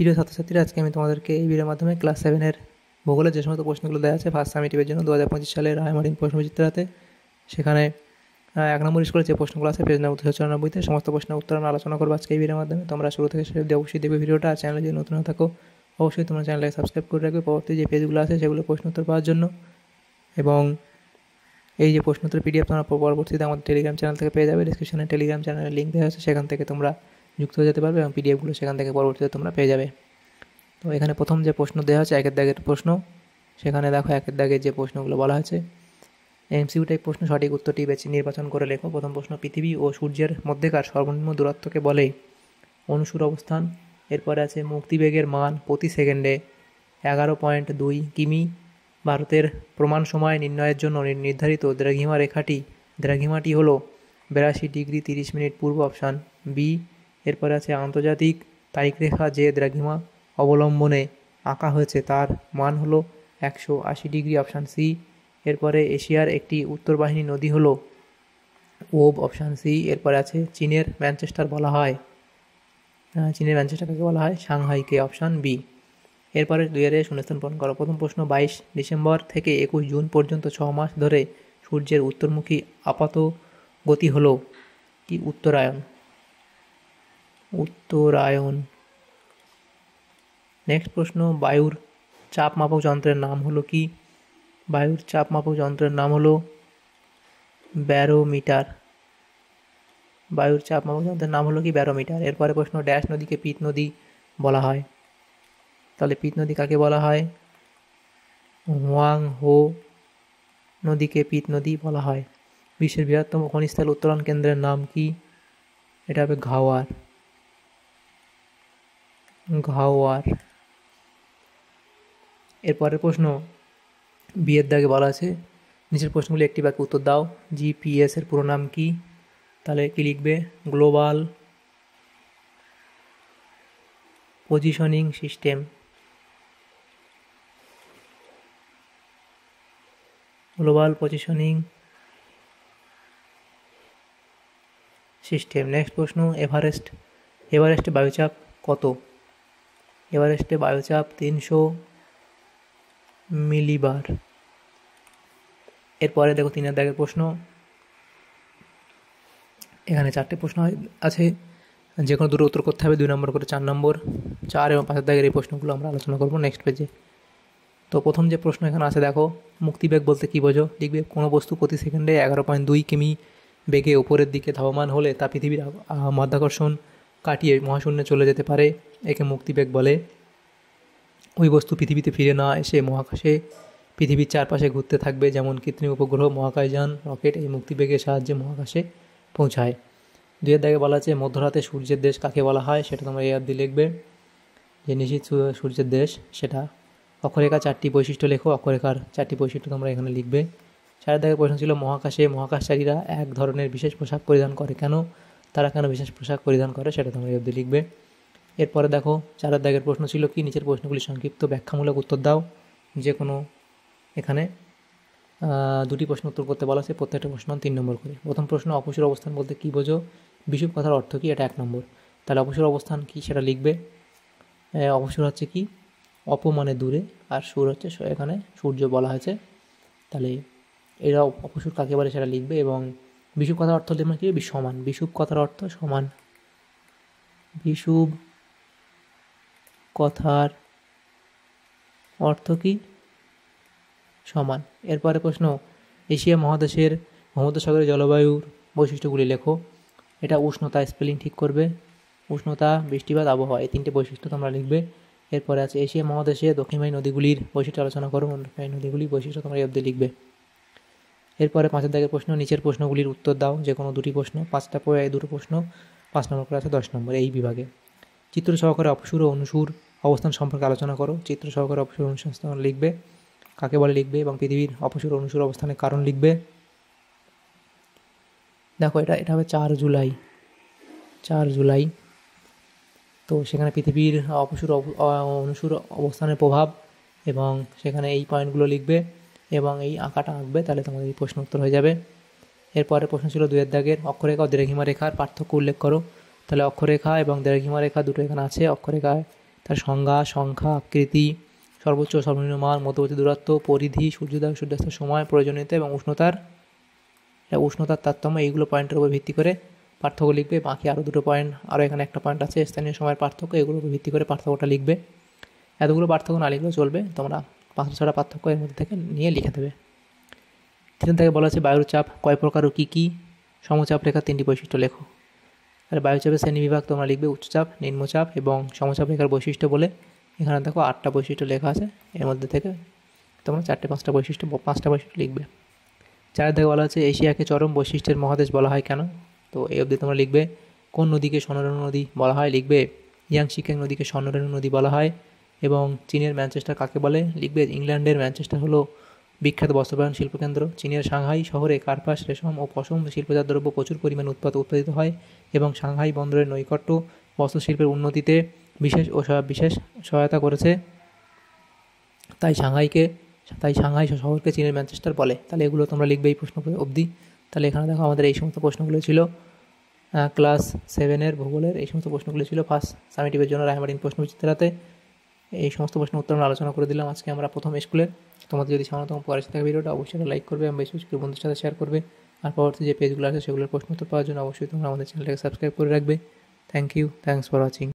প্রিয় ছাত্রছাত্রীরা, আজকে আমি তোমাদেরকে এই ভিডিওর মাধ্যমে ক্লাস 7-এর ভূগোলের যে সমস্ত প্রশ্নগুলো দেওয়া আছে ফার্স্ট সামেটিভের জন্য 2025 সালের রায়মার্টিন প্রশ্নবিচিত্রাতে, সেখানে 1 নম্বর স্কুলের যে প্রশ্নগুলো আছে পেজ নম্বর 294-তে সমস্ত প্রশ্নের উত্তর আমরা আলোচনা করবো আজকে এই ভিডিওর মাধ্যমে। তোমরা শুরু থেকে শেষ অবধি অবশ্যই দেখবে ভিডিওটা। আর চ্যানেলে যদি নতুন থাকো অবশ্যই তোমরা চ্যানেলটাকে সাবস্ক্রাইব করে রাখবে পরবর্তী যে পেজগুলো আছে সেগুলো প্রশ্ন উত্তর পাওয়ার জন্য। এবং এই যে প্রশ্ন উত্তর পিডিএফ তোমরা পরবর্তীতে আমাদের টেলিগ্রাম চ্যানেল থেকে পেয়ে যাবে। ডিসক্রিপশনে টেলিগ্রাম চ্যানেলের লিঙ্ক দেওয়া আছে, সেখান থেকে তোমরা যুক্ত হয়ে যেতে পারবে এবং পিডিএফগুলো সেখান থেকে পরবর্তীতে তোমরা পেয়ে যাবে। তো এখানে প্রথম যে প্রশ্ন দেওয়া আছে 1-এর দাগের প্রশ্ন, সেখানে দেখো 1-এর দাগের যে প্রশ্নগুলো বলা হয়েছে এমসিকিউ টাইপ প্রশ্ন, সঠিক উত্তরটি বেছে নির্বাচন করে লেখো। প্রথম প্রশ্ন, পৃথিবী ও সূর্যের মধ্যেকার সর্বনিম্ন দূরত্বকে বলে অনুসুর অবস্থান। এরপরে আছে মুক্তিবেগের মান প্রতি সেকেন্ডে 11.2 কিমি। ভারতের প্রমাণ সময় নির্ণয়ের জন্য নির্ধারিত দ্রাঘিমাটি হলো 82 ডিগ্রি 30 মিনিট পূর্ব, অপশান বি। এরপরে আছে আন্তর্জাতিক তারিখরেখা যে দ্রাঘিমা অবলম্বনে আঁকা হয়েছে তার মান হলো 180 ডিগ্রি, অপশান সি। এরপরে এশিয়ার একটি উত্তরবাহিনী নদী হলো ওব, অপশান সি। এরপরে আছে চীনের ম্যানচেস্টার কাকে বলা হয়? সাংহাইকে, অপশান বি। এরপরে 2-এর শূন্যস্থান পূরণ করো। প্রথম প্রশ্ন, 22 ডিসেম্বর থেকে 21 জুন পর্যন্ত 6 মাস ধরে সূর্যের উত্তরমুখী আপাত গতি হলো কি? উত্তরায়ণ। নেক্সট প্রশ্ন, বায়ুর চাপ মাপক যন্ত্রের নাম হলো কি? বায়ুর চাপ মাপক যন্ত্রের নাম হলো ব্যারোমিটার। বায়ুর চাপ মাপক যন্ত্রের নাম হলো কি? ব্যারোমিটার। এরপরে প্রশ্ন, ড্যাশ নদীকে পিত নদী বলা হয়। তাহলে পিত নদী কাকে বলা হয়? হোয়াংহো নদীকে পিত নদী বলা হয়। বিশ্বের বৃহত্তম খনিজ তেল উত্তোলন কেন্দ্রের নাম কি? এটা হবে ঘাওয়ার। এরপরের প্রশ্ন, বিয়ের দাগে বলা আছে নিচের প্রশ্নগুলি একটি বাক্যে উত্তর দাও। জিপিএস এর পুরো নাম কি? তাহলে কি লিখবে? Global positioning system. নেক্সট প্রশ্ন, এভারেস্টে বায়ুচাপ কত? এভারেস্টে বায়ুচাপ 300 মিলিবার। এরপরে দেখো 3-এর দাগের প্রশ্ন, এখানে 4টে প্রশ্ন আছে, যে কোনো দুটো উত্তর করতে হবে, 2 নম্বর করে 4 নম্বর। 4 এবং 5-এর দাগের এই প্রশ্নগুলো আমরা আলোচনা করবো নেক্সট পেজে। তো প্রথম যে প্রশ্ন এখানে আছে দেখো, মুক্তিবেগ বলতে কী বোঝো? লিখবে কোনো বস্তু প্রতি সেকেন্ডে 11.2 কিমি বেগে ওপরের দিকে ধাবমান হলে তা পৃথিবীর মাধ্যাকর্ষণ কাটিয়ে মহাশূন্যে চলে যেতে পারে, একে মুক্তিবেগ বলে। ওই বস্তু পৃথিবীতে ফিরে না এসে মহাকাশে পৃথিবীর চারপাশে ঘুরতে থাকবে, যেমন কৃত্রিম উপগ্রহ, মহাকাশযান, রকেট এই মুক্তিবেগের সাহায্যে মহাকাশে পৌঁছায়। 2-এর দাগে বলা আছে মধ্যরাতে সূর্যের দেশ কাকে বলা হয়? সেটা তোমরা এই অবধি লিখবে, যে নিশীথ সূর্যের দেশ সেটা। অক্ষরেখা 4টি বৈশিষ্ট্য লেখো। অক্ষরেখার 4টি বৈশিষ্ট্য তোমরা এখানে লিখবে। 4-এর দাগে প্রশ্ন ছিল মহাকাশচারীরা এক ধরনের বিশেষ পোশাক পরিধান করে কেন? তারা কেন বিশেষ পোশাক পরিধান করে সেটা তোমরা এই অবধি লিখবে। এরপরে দেখো 4-এর দাগের প্রশ্ন ছিল কি? নিচের প্রশ্নগুলি সংক্ষিপ্ত ব্যাখ্যামূলক উত্তর দাও। যে কোনো এখানে 2টি প্রশ্ন উত্তর করতে বলা আছে, প্রত্যেকটা প্রশ্ন 3 নম্বর করে। প্রথম প্রশ্ন, অপসূর অবস্থান বলতে কী বোঝো? বিষুব কথার অর্থ কি? এটা 1 নম্বর। তাহলে অপসূর অবস্থান কি সেটা লিখবে। অপসূর হচ্ছে কি? মানে দূরে, আর সুর হচ্ছে এখানে সূর্য বলা হয়েছে। তাহলে এরা অপসূর কাকে বলে সেটা লিখবে। এবং বিষুব কথার অর্থ লিখবে কি? সমান। বিষুব কথার অর্থ সমান। বিষুব কথার অর্থ কি? সমান। এরপরে প্রশ্ন, এশিয়া মহাদেশের ভূমধ্যসাগরের জলবায়ুর বৈশিষ্ট্যগুলি লেখো। এটা উষ্ণতা, স্পেলিং ঠিক করবে। উষ্ণতা, বৃষ্টিপাত, আবহাওয়া, এই 3টে বৈশিষ্ট্য তোমরা লিখবে। এরপরে আছে এশিয়া মহাদেশে দক্ষিণবাহী নদীগুলির বৈশিষ্ট্য আলোচনা করো। দক্ষিণবাহী নদীগুলির বৈশিষ্ট্য তোমরা এই অবধি লিখবে। এরপরে 5-এর দাগের প্রশ্ন, নিচের প্রশ্নগুলির উত্তর দাও। যে কোনো 2টি প্রশ্ন, 5টা পরে 2টো প্রশ্ন 5 নম্বর করে আছে, 10 নম্বর এই বিভাগে। চিত্র সহকারে অপসূর ও অনুসুর অবস্থান সম্পর্কে আলোচনা করো। চিত্র সহকারে অপসূর অনুসুর লিখবে, কাকে বলে লিখবে, এবং পৃথিবীর অপসূর অনুসুর অবস্থানের কারণ লিখবে। দেখো এটা হবে 4 জুলাই। তো সেখানে পৃথিবীর অপসূর অনুসুর অবস্থানের প্রভাব, এবং সেখানে এই পয়েন্টগুলো লিখবে এবং এই আঁকাটা আঁকবে, তাহলে তোমাদের এই প্রশ্ন উত্তর হয়ে যাবে। এরপরে প্রশ্ন ছিল 2-এর দাগের, অক্ষরেখা ও দ্রাঘিমা রেখার পার্থক্য উল্লেখ করো। তাহলে অক্ষরেখা এবং দ্রাঘিমা রেখা দুটো এখানে আছে। অক্ষরেখায় তার সংজ্ঞা, সংখ্যা, আকৃতি, সর্বোচ্চ সর্বনিম্ন মান, মধ্যবর্তী দূরত্ব, পরিধি, সূর্যোদয় সূর্যাস্তের সময়, প্রয়োজনীয়তা এবং উষ্ণতার তারতম্য, এইগুলো পয়েন্টের উপর ভিত্তি করে পার্থক্য লিখবে। বাকি আরও দুটো পয়েন্ট, আরও এখানে একটা পয়েন্ট আছে স্থানীয় সময়ের পার্থক্য, এগুলোর উপর ভিত্তি করে পার্থক্যটা লিখবে। এতগুলো পার্থক্য না লিখলেও চলবে, তোমরা 5-6টা পার্থক্য এর মধ্যে থেকে নিয়ে লিখে দেবে। 3 থেকে বলা আছে বায়ুর চাপ কয় প্রকার ও কী কী? সমচাপ রেখার 3টি বৈশিষ্ট্য লেখো। আর বায়ুচাপের শ্রেণীবিভাগ তোমরা লিখবে উচ্চচাপ, নিম্নচাপ এবং সমচাপ রেখার বৈশিষ্ট্য বলে। এখানে দেখো 8টা বৈশিষ্ট্য লেখা আছে, এর মধ্যে থেকে তোমরা 5টা বৈশিষ্ট্য লিখবে। 4 থেকে বলা আছে এশিয়াকে চরম বৈশিষ্ট্যের মহাদেশ বলা হয় কেন? তো এই অবধি তোমরা লিখবে। কোন নদীকে স্বর্ণরেণু নদী বলা হয়? লিখবে। ইয়াংশিকিয়াং নদীকে স্বর্ণরেণু নদী বলা হয়। এবং চীনের ম্যানচেস্টার কাকে বলে? লিখবে। ইংল্যান্ডের ম্যানচেস্টার হলো বিখ্যাত বস্ত্রবায়ন শিল্পকেন্দ্র। চীনের সাংহাই শহরে কার্পাস, রেশম ও পশম শিল্পজাত দ্রব্য প্রচুর পরিমাণে উৎপাদিত হয় এবং সাংহাই বন্দরের নৈকট্য বস্ত্রশিল্পের উন্নতিতে বিশেষ সহায়তা করেছে। তাই সাংহাই শহরকে চীনের ম্যানচেস্টার বলে। তাহলে এগুলো তোমরা লিখবে এই প্রশ্ন অবধি। তাহলে এখানে দেখো আমাদের এই সমস্ত প্রশ্নগুলো ছিল ক্লাস 7-এর ভূগোলের। এই সমস্ত প্রশ্নগুলো ছিল ফার্স্ট সামেটিভের জন্য রায়মার্টিন প্রশ্নবিচিত্রাতে। এই সমস্ত প্রশ্ন উত্তর আমরা আলোচনা করে দিলাম আজকে আমরা প্রথম স্কুলের। তোমাদের যদি সামান্যতম পরে থাকে ভিডিওটা অবশ্যই লাইক করবে এবং বেশি করে বন্ধুদের সাথে শেয়ার করবে। আর পরবর্তী যে পেজগুলো আছে সেগুলোর প্রশ্ন উত্তর পাওয়ার জন্য অবশ্যই তোমরা আমাদের চ্যানেলটাকে সাবস্ক্রাইব করে রাখবে। Thanks for watching.